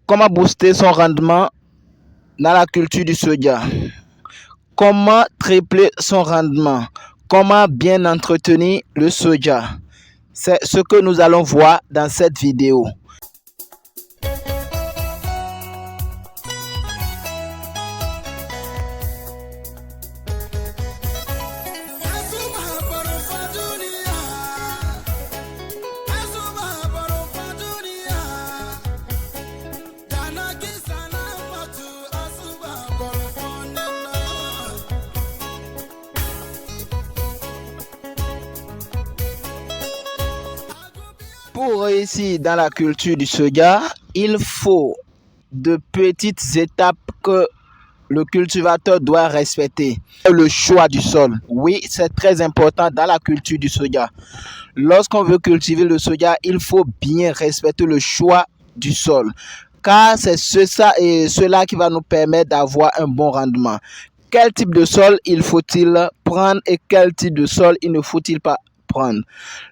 Comment booster son rendement dans la culture du soja? Comment tripler son rendement? Comment bien entretenir le soja? C'est ce que nous allons voir dans cette vidéo. Pour réussir dans la culture du soja, il faut de petites étapes que le cultivateur doit respecter. Le choix du sol. Oui, c'est très important dans la culture du soja. Lorsqu'on veut cultiver le soja, il faut bien respecter le choix du sol. Car c'est cela qui va nous permettre d'avoir un bon rendement. Quel type de sol il faut-il prendre et quel type de sol il ne faut-il pas prendre?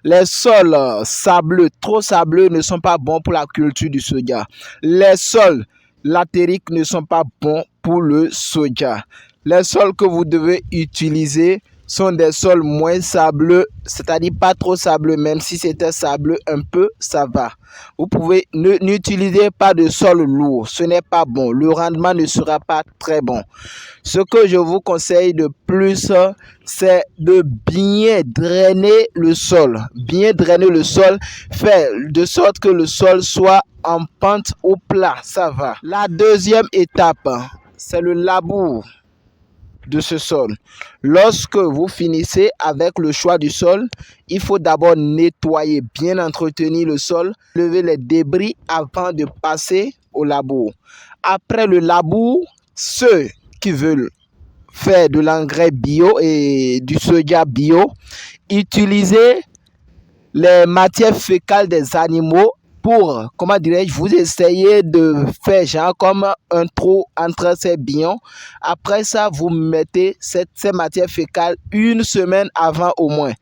Les sols sableux, trop sableux, ne sont pas bons pour la culture du soja. Les sols latériques ne sont pas bons pour le soja. Les sols que vous devez utiliser sont des sols moins sableux, c'est-à-dire pas trop sableux, même si c'était sableux un peu, ça va. Vous pouvez n'utiliser pas de sol lourd, ce n'est pas bon, le rendement ne sera pas très bon. Ce que je vous conseille de plus, c'est de bien drainer le sol. Bien drainer le sol, faire de sorte que le sol soit en pente au plat, ça va. La deuxième étape, c'est le labour de ce sol. Lorsque vous finissez avec le choix du sol, il faut d'abord nettoyer, bien entretenir le sol, lever les débris avant de passer au labour. Après le labour, ceux qui veulent faire de l'engrais bio et du soja bio, utilisez les matières fécales des animaux pour, vous essayez de faire genre comme un trou entre ces bions. Après ça, vous mettez ces matières fécales une semaine avant au moins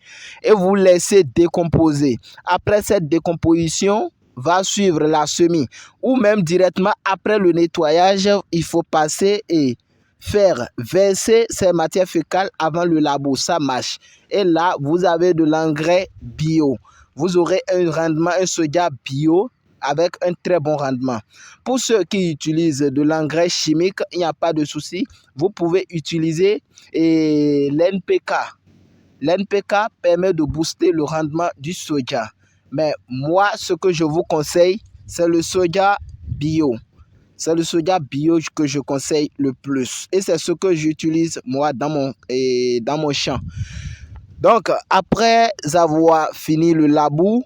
et vous laissez décomposer. Après cette décomposition, va suivre la semis ou même directement après le nettoyage, il faut passer et faire verser ces matières fécales avant le labour, ça marche. Et là, vous avez de l'engrais bio. Vous aurez un rendement, un soja bio avec un très bon rendement. Pour ceux qui utilisent de l'engrais chimique, il n'y a pas de souci. Vous pouvez utiliser l'NPK. L'NPK permet de booster le rendement du soja. Mais moi, ce que je vous conseille, c'est le soja bio. C'est le soja bio que je conseille le plus. Et c'est ce que j'utilise moi dans mon champ. Donc, après avoir fini le labour,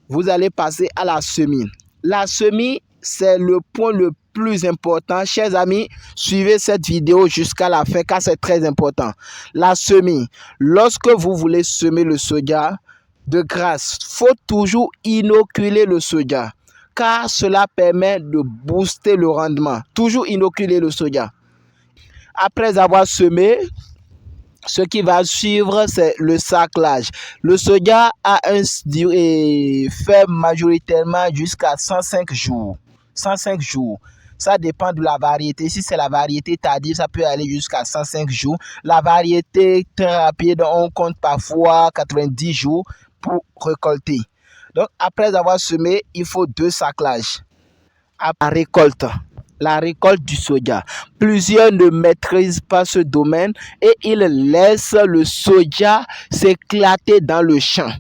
vous allez passer à la semis. La semis, c'est le point le plus important. Chers amis, suivez cette vidéo jusqu'à la fin car c'est très important. La semis, lorsque vous voulez semer le soja, de grâce, il faut toujours inoculer le soja car cela permet de booster le rendement. Toujours inoculer le soja. Après avoir semé, ce qui va suivre, c'est le saclage. Le soja a un fait majoritairement jusqu'à 105 jours. 105 jours. Ça dépend de la variété. Si c'est la variété tardive, ça peut aller jusqu'à 105 jours. La variété très rapide, on compte parfois 90 jours pour récolter. Donc, après avoir semé, il faut 2 saclages. À la récolte du soja. Plusieurs ne maîtrisent pas ce domaine et ils laissent le soja s'éclater dans le champ.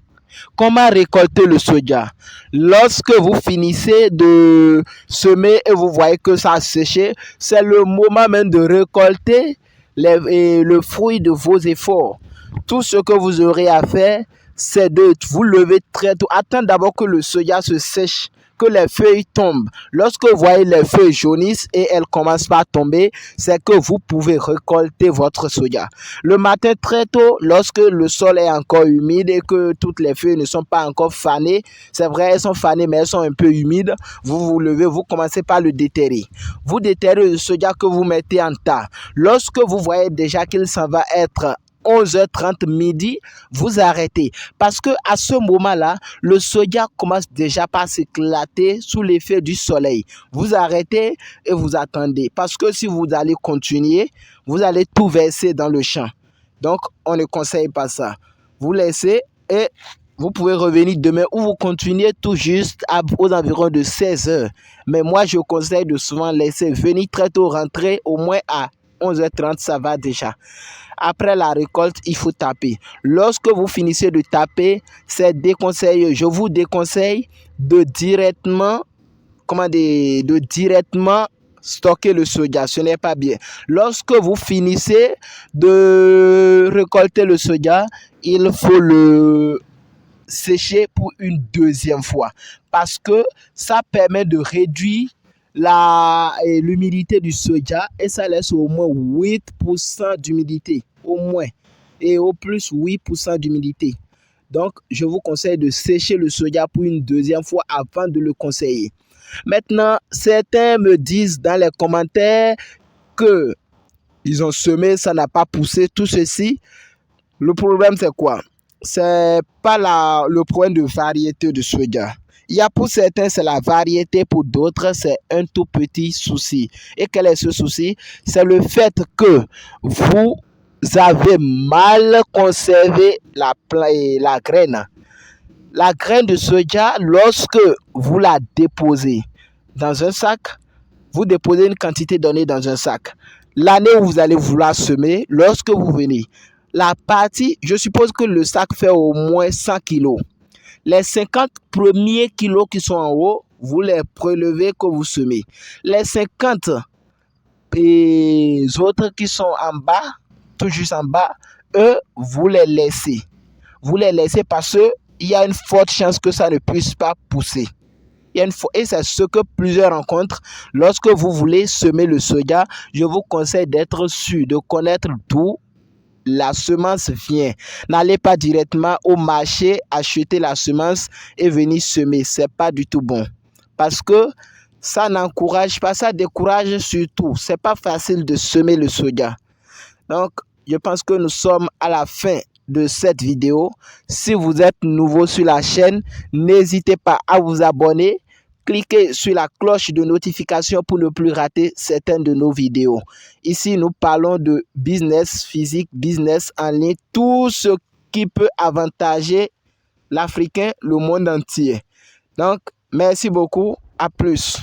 Comment récolter le soja? Lorsque vous finissez de semer et vous voyez que ça a séché, c'est le moment même de récolter le fruit de vos efforts. Tout ce que vous aurez à faire, c'est de vous lever très tôt. Attendre d'abord que le soja se sèche, que les feuilles tombent. Lorsque vous voyez les feuilles jaunissent et elles commencent à tomber, c'est que vous pouvez récolter votre soja. Le matin très tôt, lorsque le sol est encore humide et que toutes les feuilles ne sont pas encore fanées, c'est vrai, elles sont fanées mais elles sont un peu humides, vous vous levez, vous commencez par le déterrer. Vous déterrez le soja que vous mettez en tas. Lorsque vous voyez déjà qu'il s'en va être 11h30 midi, vous arrêtez. Parce que à ce moment-là, le soja commence déjà par s'éclater sous l'effet du soleil. Vous arrêtez et vous attendez. Parce que si vous allez continuer, vous allez tout verser dans le champ. Donc, on ne conseille pas ça. Vous laissez et vous pouvez revenir demain ou vous continuez tout juste aux environs de 16 heures. Mais moi, je conseille de souvent laisser venir très tôt, rentrer au moins à 11h30, ça va déjà. Après la récolte, il faut taper. Lorsque vous finissez de taper, c'est déconseillé. Je vous déconseille de directement stocker le soja. Ce n'est pas bien. Lorsque vous finissez de récolter le soja, il faut le sécher pour une deuxième fois parce que ça permet de réduire l'humidité du soja et ça laisse au moins 8% d'humidité, au moins, et au plus 8% d'humidité. Donc, je vous conseille de sécher le soja pour une deuxième fois avant de le conseiller. Maintenant, certains me disent dans les commentaires que ils ont semé, ça n'a pas poussé, tout ceci. Le problème, c'est quoi? C'est pas le problème de variété de soja. Il y a pour certains, c'est la variété, pour d'autres, c'est un tout petit souci. Et quel est ce souci? C'est le fait que vous avez mal conservé la graine. La graine de soja, lorsque vous la déposez dans un sac, vous déposez une quantité donnée dans un sac. L'année où vous allez vouloir semer, lorsque vous venez, la partie, je suppose que le sac fait au moins 100 kilos. Les 50 premiers kilos qui sont en haut, vous les prélevez que vous semez. Les 50 autres qui sont en bas, tout juste en bas, eux, vous les laissez. Vous les laissez parce qu'il y a une forte chance que ça ne puisse pas pousser. Et c'est ce que plusieurs rencontrent lorsque vous voulez semer le soja. Je vous conseille d'être sûr, de connaître d'où la semence vient. N'allez pas directement au marché acheter la semence et venir semer. C'est pas du tout bon. Parce que ça n'encourage pas, ça décourage surtout. C'est pas facile de semer le soja. Donc, je pense que nous sommes à la fin de cette vidéo. Si vous êtes nouveau sur la chaîne, n'hésitez pas à vous abonner. Cliquez sur la cloche de notification pour ne plus rater certaines de nos vidéos. Ici, nous parlons de business physique, business en ligne, tout ce qui peut avantager l'Africain, le monde entier. Donc, merci beaucoup. À plus.